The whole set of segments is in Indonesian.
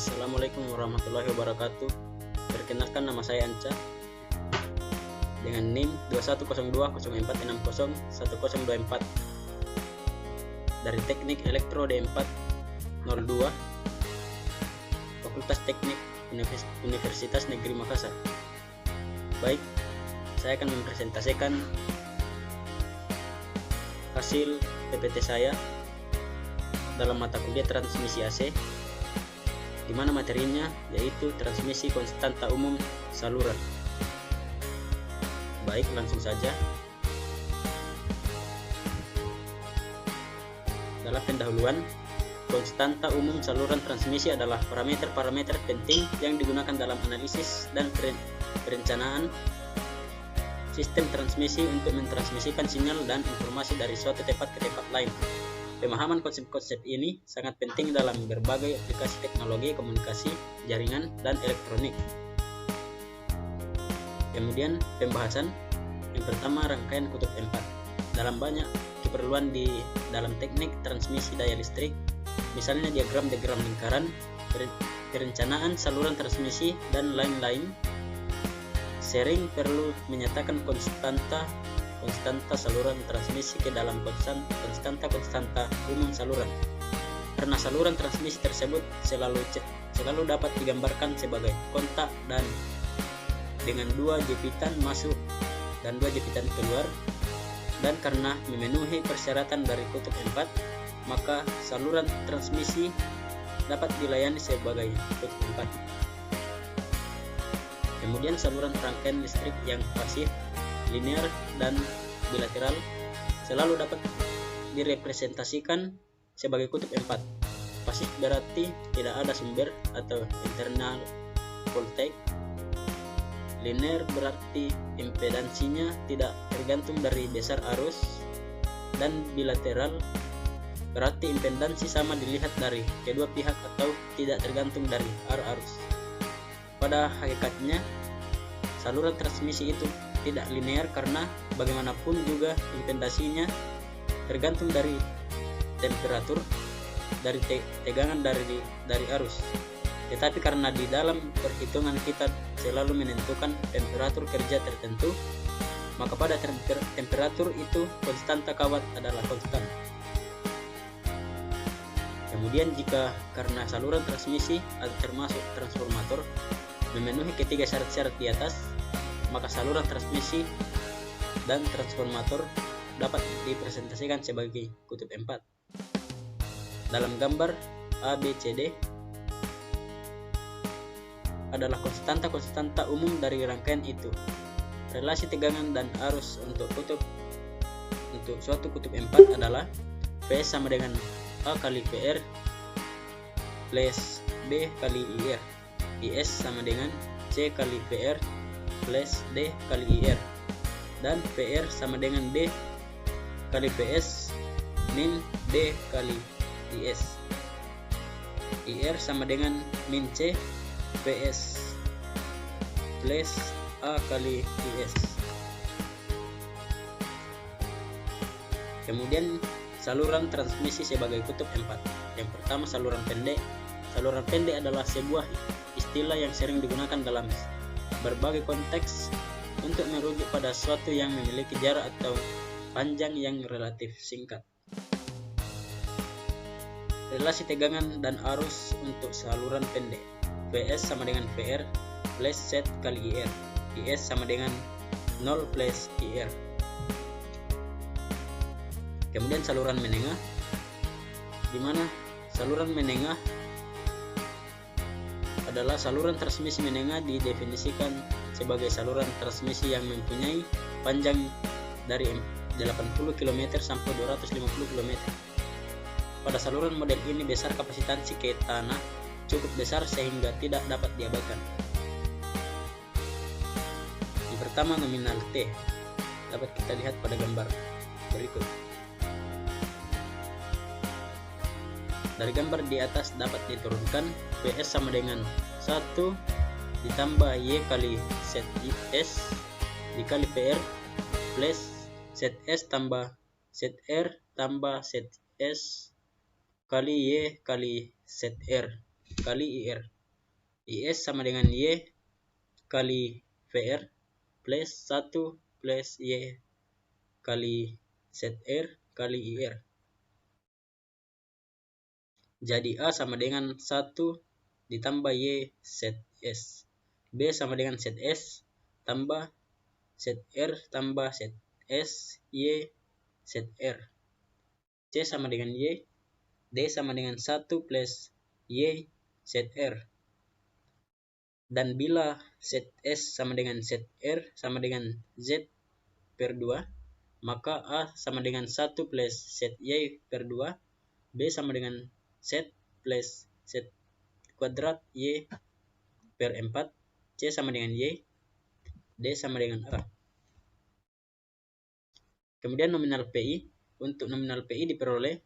Assalamualaikum warahmatullahi wabarakatuh. Perkenalkan, nama saya Anca dengan NIM 210204601024 dari Teknik Elektro D402 Fakultas Teknik Universitas Negeri Makassar. Baik, saya akan mempresentasikan hasil PPT saya dalam mata kuliah transmisi AC, di mana materinya yaitu transmisi konstanta umum saluran. Baik, langsung saja. Dalam pendahuluan, konstanta umum saluran transmisi adalah parameter-parameter penting yang digunakan dalam analisis dan perencanaan sistem transmisi untuk mentransmisikan sinyal dan informasi dari suatu tempat ke tempat lain. Pemahaman konsep-konsep ini sangat penting dalam berbagai aplikasi teknologi komunikasi, jaringan, dan elektronik. Kemudian pembahasan. Yang pertama, rangkaian kutub 4. Dalam banyak keperluan di dalam teknik transmisi daya listrik, misalnya diagram-diagram lingkaran, perencanaan saluran transmisi, dan lain-lain, sering perlu menyatakan konstanta saluran transmisi ke dalam konstanta umum saluran, karena saluran transmisi tersebut selalu dapat digambarkan sebagai kontak dan dengan 2 jepitan masuk dan 2 jepitan keluar, dan karena memenuhi persyaratan dari kutub 4, maka saluran transmisi dapat dilayani sebagai kutub 4. Kemudian saluran rangkaian listrik yang pasif, linear, dan bilateral selalu dapat direpresentasikan sebagai kutub 4. Pasif berarti tidak ada sumber atau internal voltage. Linear berarti impedansinya tidak tergantung dari besar arus, dan bilateral berarti impedansi sama dilihat dari kedua pihak atau tidak tergantung dari arus. Pada hakikatnya, saluran transmisi itu tidak linear karena bagaimanapun juga impedansinya tergantung dari temperatur, dari tegangan dari arus. Tetapi karena di dalam perhitungan kita selalu menentukan temperatur kerja tertentu, maka pada temperatur itu konstanta kawat adalah konstan. Kemudian jika karena saluran transmisi atau termasuk transformator memenuhi ketiga syarat-syarat di atas, maka saluran transmisi dan transformator dapat dipresentasikan sebagai kutub 4. Dalam gambar ABCD adalah konstanta umum dari rangkaian itu. Relasi tegangan dan arus untuk suatu kutub 4 adalah PS sama dengan A kali PR plus B kali IR. IS sama dengan C kali PR plus D kali IR, dan PR sama dengan D kali PS min D kali IS. IR sama dengan min C PS plus A kali IS. Kemudian saluran transmisi sebagai kutub 4. Yang pertama, saluran pendek. Saluran pendek adalah sebuah istilah yang sering digunakan dalam berbagai konteks untuk merujuk pada sesuatu yang memiliki jarak atau panjang yang relatif singkat. Relasi tegangan dan arus untuk saluran pendek. VS sama dengan VR plus Z kali IR. IS sama dengan 0 plus IR. Kemudian saluran menengah, di mana saluran menengah adalah saluran transmisi menengah didefinisikan sebagai saluran transmisi yang mempunyai panjang dari 80 km sampai 250 km. Pada saluran model ini besar kapasitansi ke tanah cukup besar sehingga tidak dapat diabaikan. Yang pertama, nominal T dapat kita lihat pada gambar berikut. Dari gambar di atas dapat diturunkan PS sama dengan 1 ditambah Y kali ZS dikali PR plus ZS tambah ZR tambah ZS kali Y kali ZR kali IR. IS sama dengan Y kali VR plus 1 plus Y kali ZR kali IR. Jadi A sama dengan 1 ditambah Y ZS. B sama dengan ZS tambah ZR tambah ZS Y ZR. C sama dengan Y. D sama dengan 1 plus Y ZR. Dan bila ZS sama dengan ZR sama dengan Z per 2, maka A sama dengan 1 plus ZY per 2, B sama dengan Z plus Z kuadrat Y per 4, C sama dengan Y, D sama dengan A. Kemudian nominal PI. Untuk nominal PI diperoleh,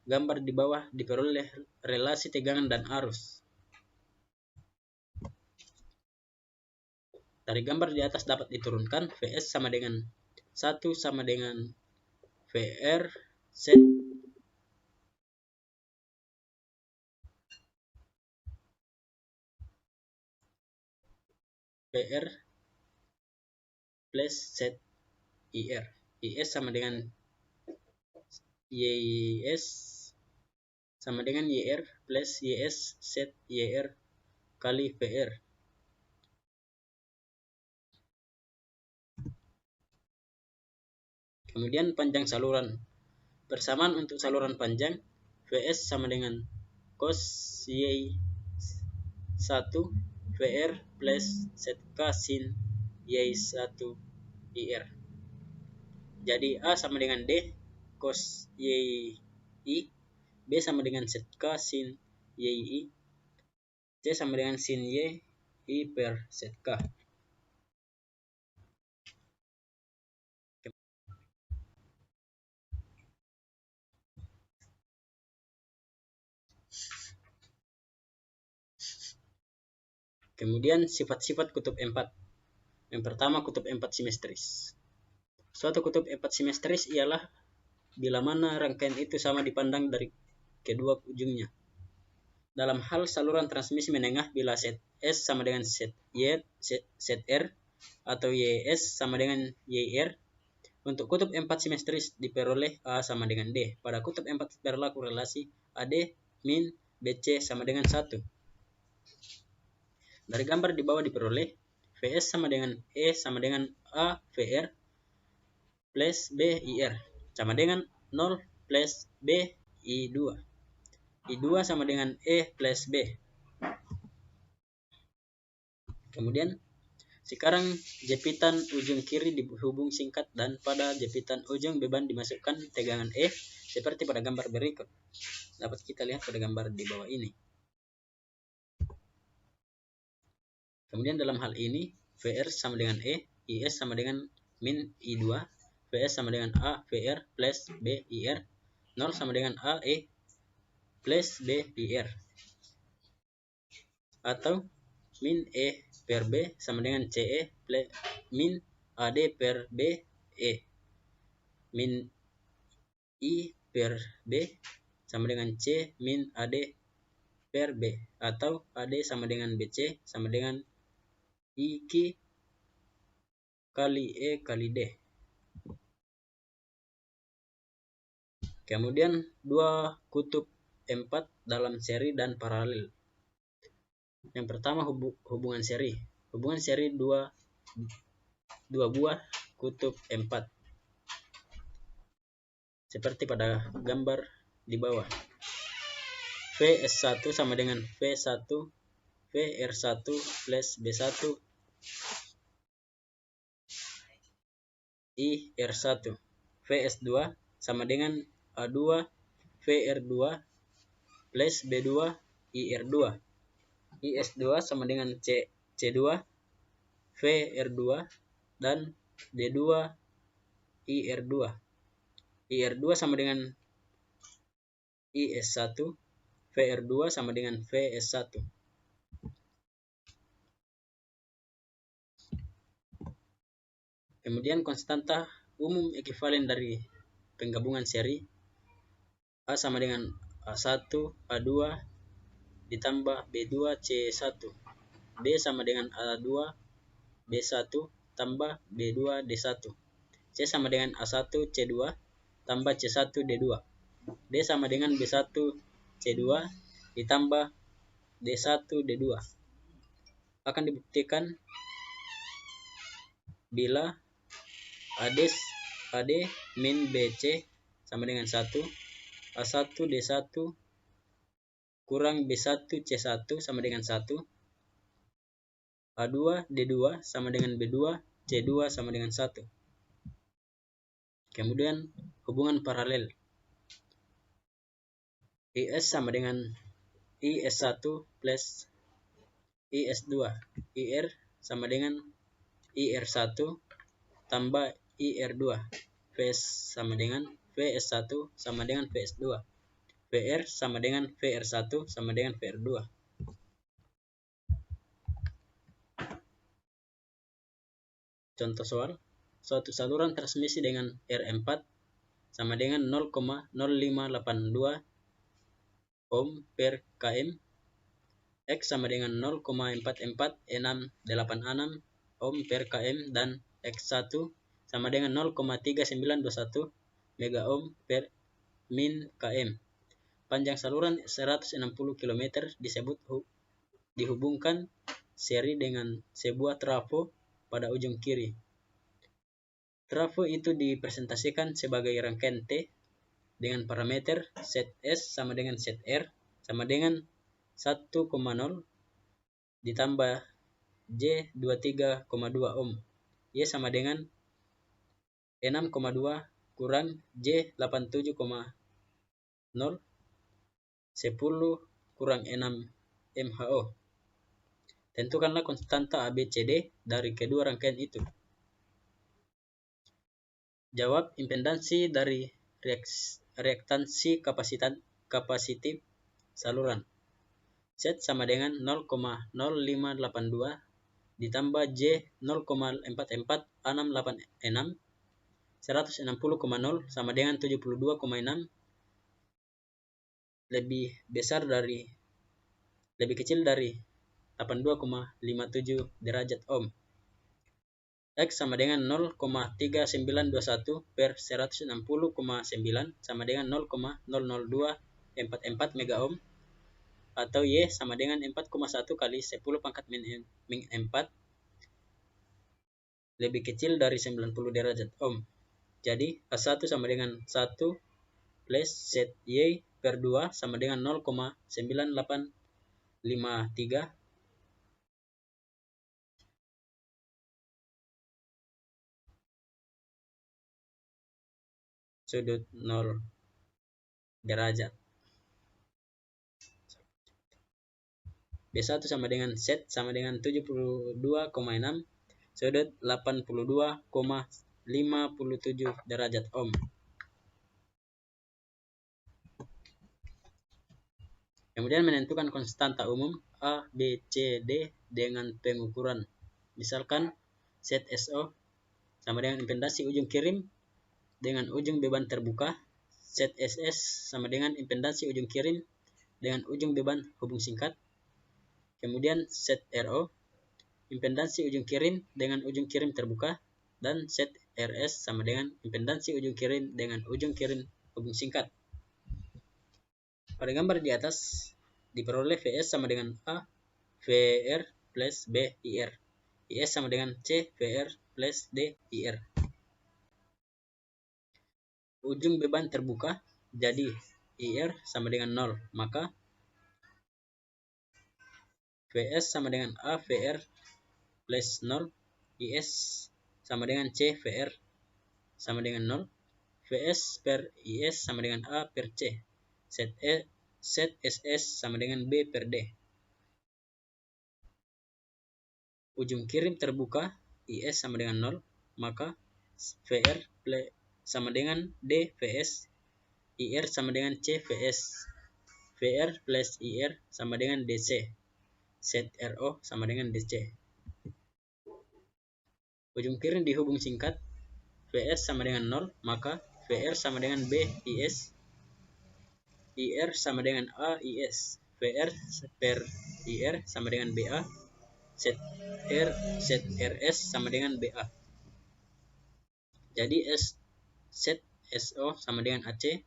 gambar di bawah diperoleh relasi tegangan dan arus. Dari gambar di atas dapat diturunkan Vs sama dengan 1 sama dengan VR Z VR plus Z IR. IS sama dengan YS sama dengan YR plus YS Z YR kali VR. Kemudian panjang saluran. Persamaan untuk saluran panjang, Vs sama dengan cos Y 1 VR plus ZK sin Y1 IR. Jadi A sama dengan D cos YI, B sama dengan ZK sin YI, C sama dengan sin Y I per ZK. Kemudian sifat-sifat kutub 4. Yang pertama, kutub 4 simetris. Suatu kutub 4 simetris ialah bila mana rangkaian itu sama dipandang dari kedua ujungnya. Dalam hal saluran transmisi menengah, bila ZS sama dengan ZR atau YS sama dengan YR, untuk kutub 4 simetris diperoleh A sama dengan D. Pada kutub 4 berlaku relasi AD min BC sama dengan 1. Dari gambar di bawah diperoleh Vs sama dengan E sama dengan A VR plus B IR sama dengan 0 plus B I2. I2 sama dengan E plus B. Kemudian sekarang jepitan ujung kiri dihubung singkat dan pada jepitan ujung beban dimasukkan tegangan E seperti pada gambar berikut. Dapat kita lihat pada gambar di bawah ini. Kemudian dalam hal ini VR sama dengan E, IS sama dengan min I2, VS sama dengan A VR plus B IR, 0 sama dengan A E plus B IR. Atau min E per B sama dengan CE plus min AD per B E. Min I per B sama dengan C min AD per B. Atau AD sama dengan BC sama dengan IQ kali E kali D. Kemudian dua kutub 4 dalam seri dan paralel. Yang pertama hubungan seri. Hubungan seri dua buah kutub 4. Seperti pada gambar di bawah. VS1 sama dengan V1 VR1 plus B1 IR1. VS2 sama dengan A2 VR2 plus B2 IR2. IS2 sama dengan C2 VR2 dan D2 IR2. IR2 sama dengan IS1, VR2 sama dengan VS1. Kemudian konstanta umum ekuivalen dari penggabungan seri A sama dengan A1 A2 ditambah B2 C1 B sama dengan A2 B1 tambah B2 D1. C sama dengan A1 C2 tambah C1 D2. D sama dengan B1 C2 ditambah D1 D2. Akan dibuktikan bila AD min BC sama dengan 1, A1 D1 kurang B1 C1 sama dengan 1, A2 D2 sama dengan B2 C2 sama dengan 1. Kemudian hubungan paralel. IS sama dengan IS1 plus IS2. IR sama dengan IR1 tambah IR2. VS sama dengan VS1 sama dengan VS2. VR sama dengan VR1 sama dengan VR2. Contoh soal, suatu saluran transmisi dengan R4 sama dengan 0,0582 ohm per km, X sama dengan 0,446686 ohm per km, dan X1 sama dengan 0,3921 mega ohm per min km. Panjang saluran 160 km dihubungkan seri dengan sebuah trafo pada ujung kiri. Trafo itu dipresentasikan sebagai rangkaian T dengan parameter set S sama dengan set R sama dengan 1,0 ditambah J 23,2 ohm. Y sama dengan 6,2 kurang J 87,0 10 kurang 6 MHO. Tentukanlah konstanta ABCD dari kedua rangkaian itu. Jawab impedansi dari reaktansi kapasitif saluran. Z sama dengan 0,0582 ditambah J 0,4466 160,0 sama dengan 72,6 lebih kecil dari 82,57 derajat ohm. X sama dengan 0,3921 per 160,9 sama dengan 0,00244 mega ohm, atau Y sama dengan 4,1 kali 10 pangkat min 4 lebih kecil dari 90 derajat ohm. Jadi A1 sama dengan 1 plus set Y per 2 sama dengan 0,9853 sudut 0 derajat. B1 sama dengan set sama dengan 72,6 sudut 82,57 derajat ohm. Kemudian menentukan konstanta umum A, B, C, D dengan pengukuran. Misalkan set SO sama dengan impedansi ujung kirim dengan ujung beban terbuka. Set SS sama dengan impedansi ujung kirim dengan ujung beban hubung singkat. Kemudian set RO, impedansi ujung kirim dengan ujung kirim terbuka. Dan set RS sama dengan impedansi ujung kirim dengan ujung kirim hubung singkat. Pada gambar di atas diperoleh VS sama dengan A VR plus B IR. IS sama dengan C VR plus D IR. Ujung beban terbuka, jadi IR sama dengan 0, maka VS sama dengan A VR plus 0, IS sama dengan C VR sama dengan 0, VS per IS sama dengan A per C. Set SS sama dengan B per D. Ujung kirim terbuka, IS sama dengan 0, maka VR sama dengan D VS, IR sama dengan C VS, VR plus IR sama dengan DC, set RO sama dengan DC. Ujung kirim dihubung singkat, VS sama dengan 0, maka VR sama dengan B IS, IR sama dengan A IS, VR per IR sama dengan BA, set R set RS sama dengan BA. Jadi set SO sama dengan AC,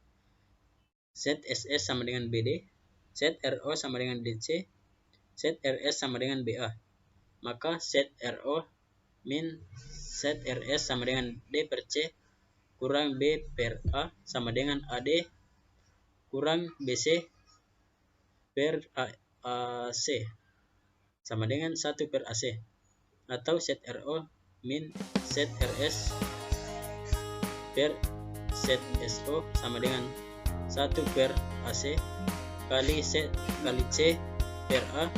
set SS sama dengan BD, set RO sama dengan DC, set RS sama dengan BA. Maka set RO min set RS sama dengan D per C kurang B per A sama dengan AD kurang BC per AC sama dengan 1 per AC, atau set RO min set RS per set SO sama dengan 1 per AC kali C per A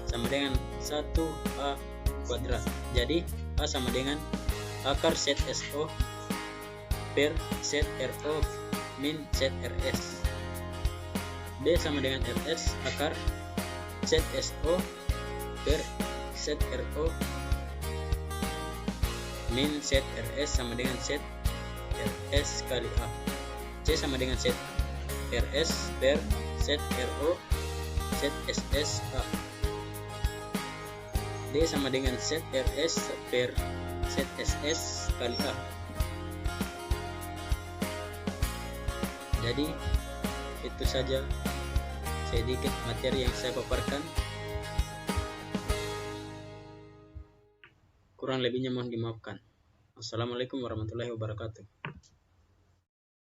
sama dengan 1A kuadrat. Jadi A sama dengan akar set SO per set RO min set RS. D sama dengan RS akar set SO per set RO min set RS sama dengan set RS kali A. C sama dengan set RS per set RO set SS A. D sama dengan set RS per set SS kali A. Jadi itu saja sedikit materi yang saya paparkan. Kurang lebihnya mohon dimaafkan. Assalamualaikum warahmatullahi wabarakatuh.